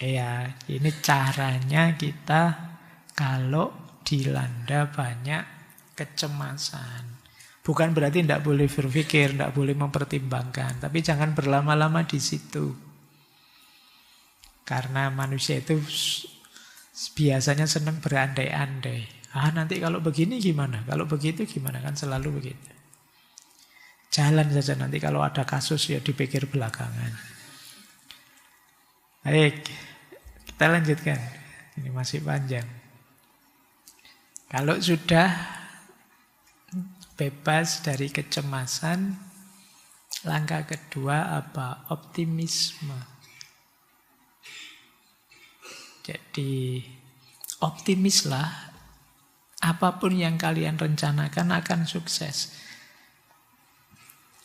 ya ini caranya kita kalau dilanda banyak kecemasan. Bukan berarti tidak boleh berpikir, tidak boleh mempertimbangkan. Tapi jangan berlama-lama di situ. Karena manusia itu biasanya senang berandai-andai. Nanti kalau begini gimana? Kalau begitu gimana? Kan selalu begitu. Jalan saja nanti kalau ada kasus ya dipikir belakangan. Baik, kita lanjutkan. Ini masih panjang. Kalau sudah bebas dari kecemasan, langkah kedua apa? Optimisme. Jadi optimislah, apapun yang kalian rencanakan akan sukses.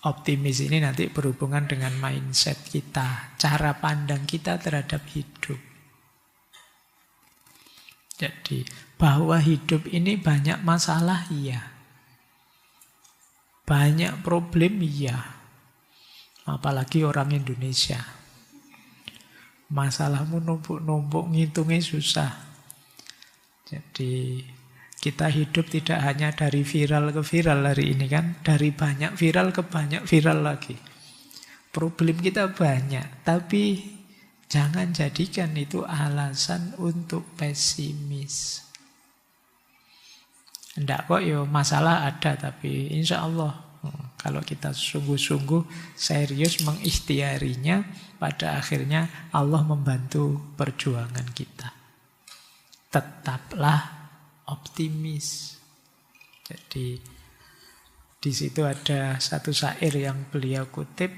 Optimis ini nanti berhubungan dengan mindset kita, cara pandang kita terhadap hidup. Jadi bahwa hidup ini banyak masalah, iya. Banyak problem, iya. Apalagi orang Indonesia. Masalahmu numpuk-numpuk, ngitungnya susah. Jadi kita hidup tidak hanya dari viral ke viral hari ini kan. Dari banyak viral ke banyak viral lagi. Problem kita banyak. Tapi jangan jadikan itu alasan untuk pesimis. Enggak kok ya masalah ada. Tapi insya Allah kalau kita sungguh-sungguh serius mengikhtiarinya, pada akhirnya Allah membantu perjuangan kita. Tetaplah optimis. Jadi di situ ada satu syair yang beliau kutip,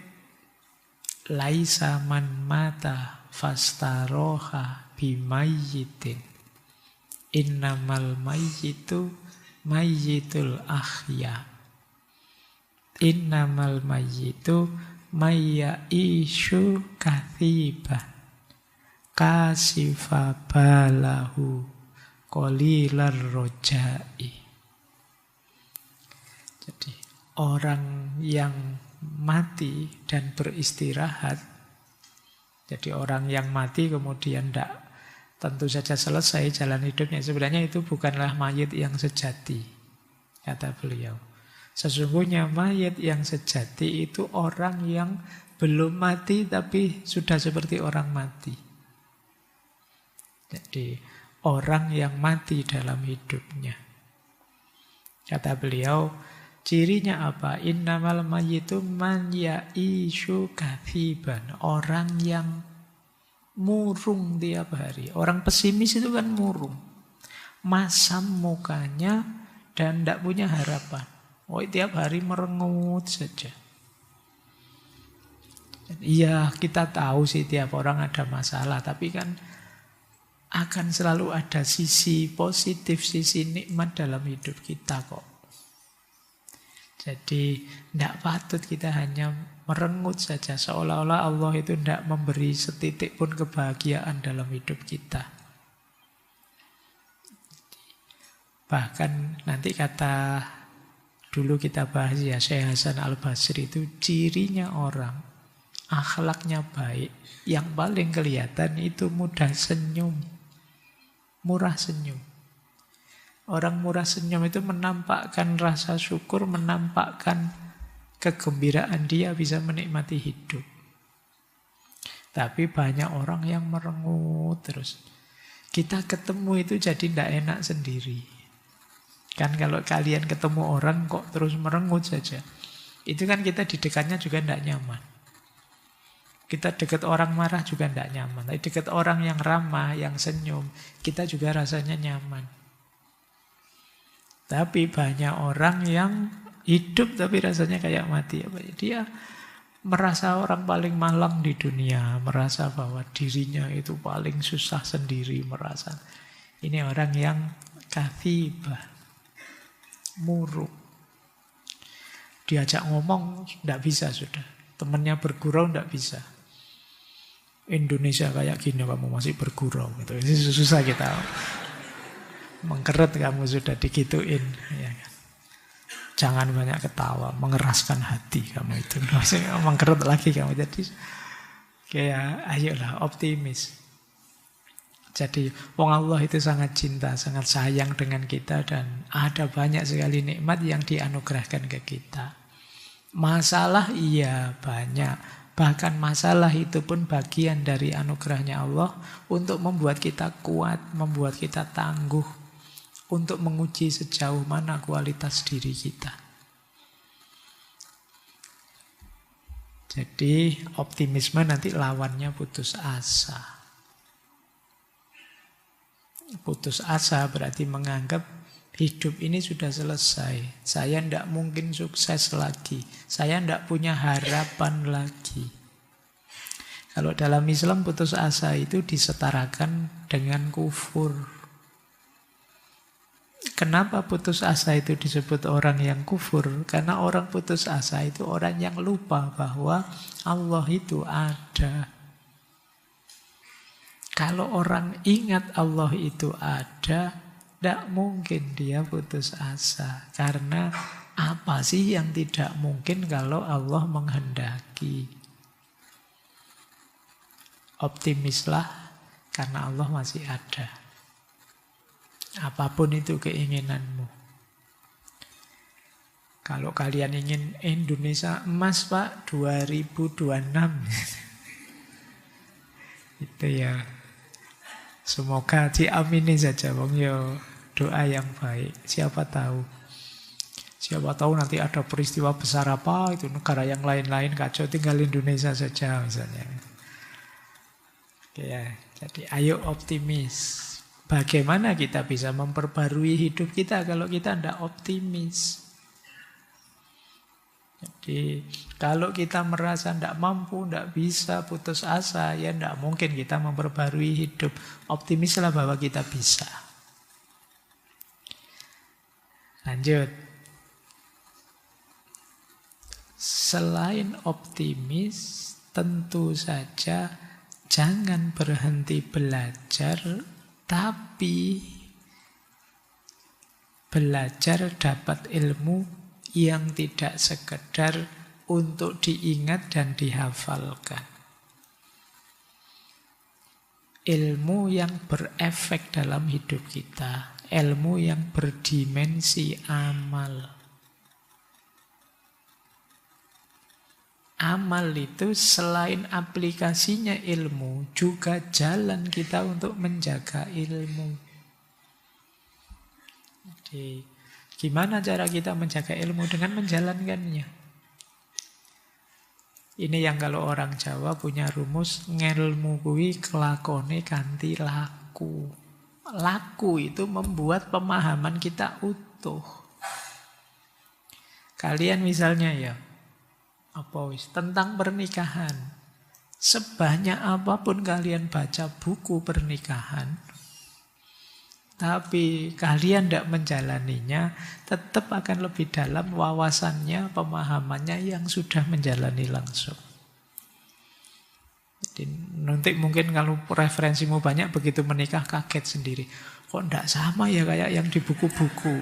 laisa man mata fastaroha bimayyitin, innamal mayyitu mayyitul ahya, innamal mayyitu mayyaishu kathibah kasifa balahu qalilar rojai. Jadi orang yang mati dan beristirahat, jadi orang yang mati kemudian tidak tentu saja selesai jalan hidupnya, sebenarnya itu bukanlah mayit yang sejati, kata beliau. Sesungguhnya mayit yang sejati itu orang yang belum mati tapi sudah seperti orang mati. Jadi orang yang mati dalam hidupnya. Kata beliau, cirinya apa? Innamal mayyitu man ya'ishu kathiban. Orang yang murung tiap hari. Orang pesimis itu kan murung. Masam mukanya dan tidak punya harapan. Tiap hari merengut saja. Iya, kita tahu sih tiap orang ada masalah, tapi kan akan selalu ada sisi positif, sisi nikmat dalam hidup kita kok. Jadi tidak patut kita hanya merengut saja, seolah-olah Allah itu tidak memberi setitik pun kebahagiaan dalam hidup kita. Bahkan nanti kata dulu kita bahas ya, Syekh Hasan Al-Basri itu cirinya orang akhlaknya baik, yang paling kelihatan itu mudah senyum, murah senyum. Orang murah senyum itu menampakkan rasa syukur, menampakkan kegembiraan dia bisa menikmati hidup. Tapi banyak orang yang merengut terus. Kita ketemu itu jadi tidak enak sendiri. Kan kalau kalian ketemu orang kok terus merengut saja, itu kan kita di dekatnya juga tidak nyaman. Kita dekat orang marah juga tidak nyaman. Tapi dekat orang yang ramah, yang senyum, kita juga rasanya nyaman. Tapi banyak orang yang hidup tapi rasanya kayak mati. Dia merasa orang paling malang di dunia, merasa bahwa dirinya itu paling susah sendiri, merasa ini orang yang kathibah, muruk. Diajak ngomong tidak bisa sudah. Temannya bergurau tidak bisa. Indonesia kayak gini kamu masih bergurau gitu. Ini susah kita. Mengkeret kamu sudah digituin, ya kan? Jangan banyak ketawa, mengeraskan hati kamu itu. Mengkeret lagi kamu. Jadi kayak ayolah optimis. Jadi wong Allah itu sangat cinta, sangat sayang dengan kita, dan ada banyak sekali nikmat yang dianugerahkan ke kita. Masalah iya banyak. Bahkan masalah itu pun bagian dari anugerahnya Allah untuk membuat kita kuat, membuat kita tangguh, untuk menguji sejauh mana kualitas diri kita. Jadi optimisme nanti lawannya putus asa. Putus asa berarti menganggap hidup ini sudah selesai. Saya tidak mungkin sukses lagi. Saya tidak punya harapan lagi. Kalau dalam Islam putus asa itu disetarakan dengan kufur. Kenapa putus asa itu disebut orang yang kufur? Karena orang putus asa itu orang yang lupa bahwa Allah itu ada. Kalau orang ingat Allah itu ada, tidak mungkin dia putus asa. Karena apa sih yang tidak mungkin kalau Allah menghendaki? Optimislah karena Allah masih ada. Apapun itu keinginanmu. Kalau kalian ingin Indonesia emas Pak 2026, itu ya semoga diamini saja Bang yo, doa yang baik. Siapa tahu nanti ada peristiwa besar apa, itu negara yang lain-lain kacau, tinggal Indonesia saja misalnya. Oke ya, jadi ayo optimis. Bagaimana kita bisa memperbarui hidup kita kalau kita tidak optimis? Jadi kalau kita merasa tidak mampu, tidak bisa, putus asa, ya tidak mungkin kita memperbarui hidup. Optimislah bahwa kita bisa. Lanjut. Selain optimis, tentu saja jangan berhenti belajar. Tapi belajar dapat ilmu yang tidak sekedar untuk diingat dan dihafalkan. Ilmu yang berefek dalam hidup kita. Ilmu yang berdimensi amal. Amal itu selain aplikasinya ilmu, juga jalan kita untuk menjaga ilmu. Jadi, gimana cara kita menjaga ilmu? Dengan menjalankannya. Ini yang kalau orang Jawa punya rumus, ngelmu kuwi kelakone kanthi laku. Laku itu membuat pemahaman kita utuh. Kalian misalnya ya, tentang pernikahan. Sebanyak apapun kalian baca buku pernikahan, Tapi kalian tidak menjalaninya, tetap akan lebih dalam wawasannya, pemahamannya yang sudah menjalani langsung. Jadi nanti mungkin kalau referensimu banyak, begitu menikah kaget sendiri. Kok tidak sama ya kayak yang di buku-buku.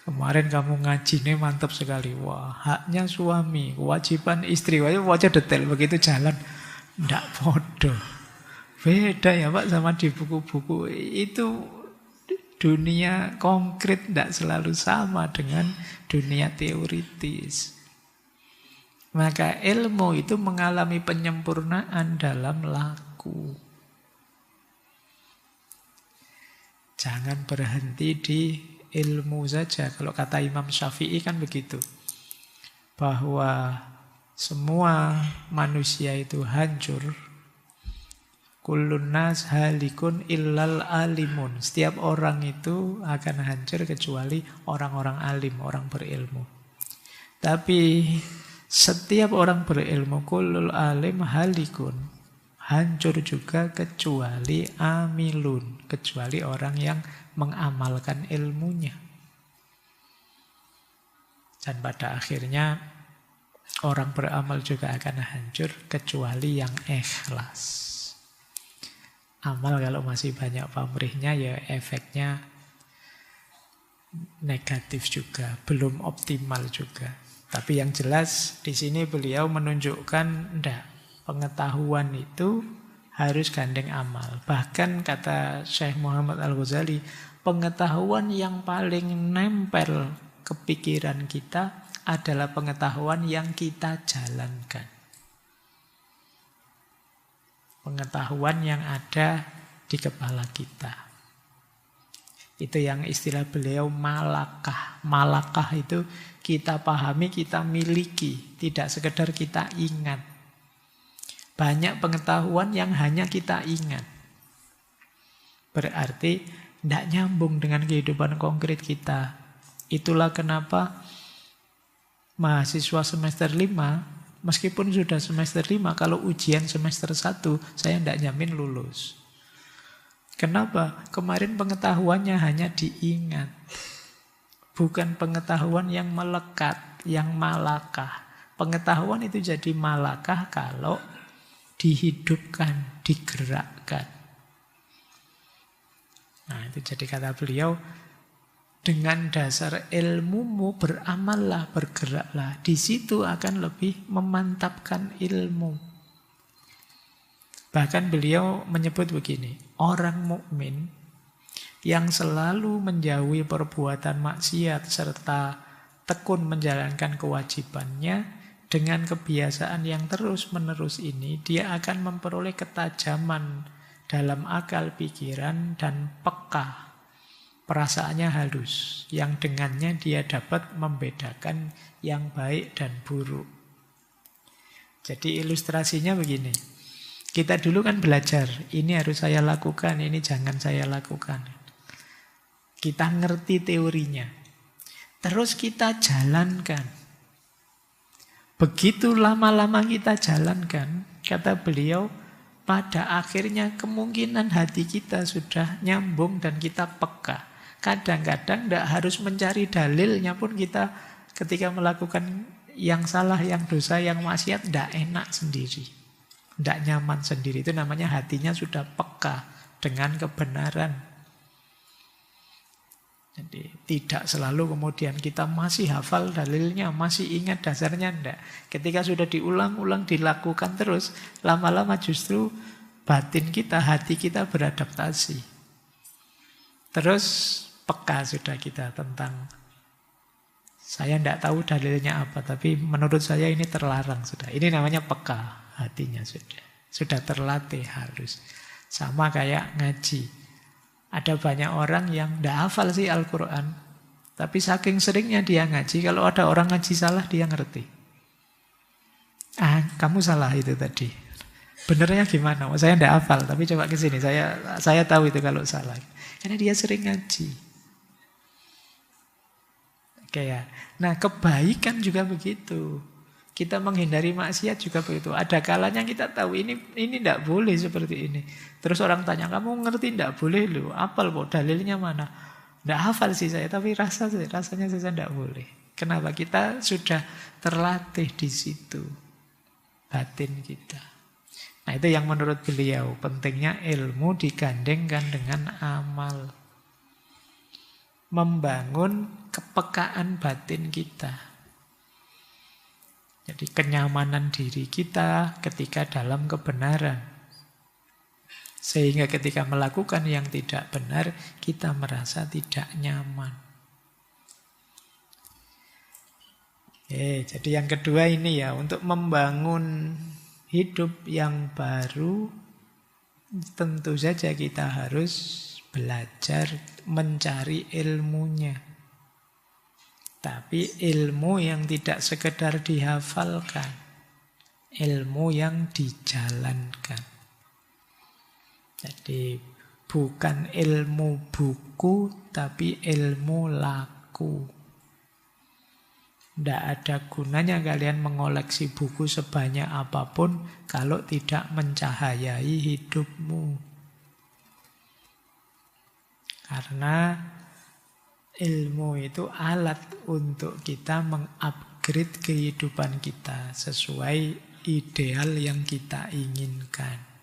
Kemarin kamu ngaji nih mantap sekali. Wah, haknya suami, kewajiban istri. Wajah detail, begitu jalan. Tidak bodoh. Beda ya Pak sama di buku-buku. Itu dunia konkret tidak selalu sama dengan dunia teoritis. Maka ilmu itu mengalami penyempurnaan dalam laku. Jangan berhenti di ilmu saja. Kalau kata Imam Syafi'i kan begitu. Bahwa semua manusia itu hancur. Kullun nas halikun illal alimun. Setiap orang itu akan hancur kecuali orang-orang alim, orang berilmu. Tapi setiap orang berilmu, kullul alim halikun, hancur juga kecuali amilun, kecuali orang yang mengamalkan ilmunya. Dan pada akhirnya orang beramal juga akan hancur kecuali yang ikhlas. Amal kalau masih banyak pamrihnya ya efeknya negatif juga, belum optimal juga. Tapi yang jelas di sini beliau menunjukkan pengetahuan itu harus gandeng amal. Bahkan kata Syekh Muhammad Al-Ghazali, pengetahuan yang paling nempel ke pikiran kita adalah pengetahuan yang kita jalankan. Pengetahuan yang ada di kepala kita. Itu yang istilah beliau malakah. Malakah itu kita pahami, kita miliki. Tidak sekedar kita ingat. Banyak pengetahuan yang hanya kita ingat. Berarti tidak nyambung dengan kehidupan konkret kita. Itulah kenapa mahasiswa semester 5 meskipun sudah semester 5, kalau ujian semester 1, saya tidak jamin lulus. Kenapa? Kemarin pengetahuannya hanya diingat. Bukan pengetahuan yang melekat, yang malakah. Pengetahuan itu jadi malakah kalau dihidupkan, digerakkan. Nah, itu jadi kata beliau, dengan dasar ilmumu beramallah, bergeraklah. Di situ akan lebih memantapkan ilmu. Bahkan beliau menyebut begini, orang mukmin yang selalu menjauhi perbuatan maksiat serta tekun menjalankan kewajibannya, dengan kebiasaan yang terus-menerus ini, dia akan memperoleh ketajaman dalam akal pikiran dan peka. Perasaannya halus, yang dengannya dia dapat membedakan yang baik dan buruk. Jadi ilustrasinya begini. Kita dulu kan belajar, ini harus saya lakukan, ini jangan saya lakukan. Kita ngerti teorinya. Terus kita jalankan. Begitu lama-lama kita jalankan, kata beliau, pada akhirnya kemungkinan hati kita sudah nyambung dan kita peka. Kadang-kadang tidak harus mencari dalilnya pun kita ketika melakukan yang salah, yang dosa, yang maksiat, tidak enak sendiri. Tidak nyaman sendiri. Itu namanya hatinya sudah peka dengan kebenaran. Jadi tidak selalu kemudian kita masih hafal dalilnya, masih ingat dasarnya, tidak. Ketika sudah diulang-ulang, dilakukan terus, lama-lama justru batin kita, hati kita beradaptasi. Terus peka sudah kita tentang, saya tidak tahu dalilnya apa, tapi menurut saya ini terlarang sudah. Ini namanya peka, hatinya sudah terlatih halus. Sama kayak ngaji. Ada banyak orang yang tidak hafal sih Al-Quran, tapi saking seringnya dia ngaji, kalau ada orang ngaji salah dia ngerti. Kamu salah itu tadi. Benernya gimana? Saya tidak hafal, tapi coba ke sini. Saya tahu itu kalau salah. Karena dia sering ngaji. Oke ya. Nah, kebaikan juga begitu. Kita menghindari maksiat juga begitu. Ada kalanya kita tahu ini tidak boleh seperti ini. Terus orang tanya, kamu ngerti tidak boleh loh? Apal kok dalilnya mana? Tidak hafal sih saya, tapi rasanya saya tidak boleh. Kenapa? Kita sudah terlatih di situ batin kita. Nah itu yang menurut beliau pentingnya ilmu digandengkan dengan amal. Membangun kepekaan batin kita. Jadi kenyamanan diri kita ketika dalam kebenaran. Sehingga ketika melakukan yang tidak benar, kita merasa tidak nyaman. Jadi yang kedua ini ya, untuk membangun hidup yang baru, tentu saja kita harus belajar mencari ilmunya. Tapi ilmu yang tidak sekedar dihafalkan, ilmu yang dijalankan. Jadi bukan ilmu buku, tapi ilmu laku. Tidak ada gunanya kalian mengoleksi buku sebanyak apapun kalau tidak mencahayai hidupmu. Karena ilmu itu alat untuk kita mengupgrade kehidupan kita sesuai ideal yang kita inginkan.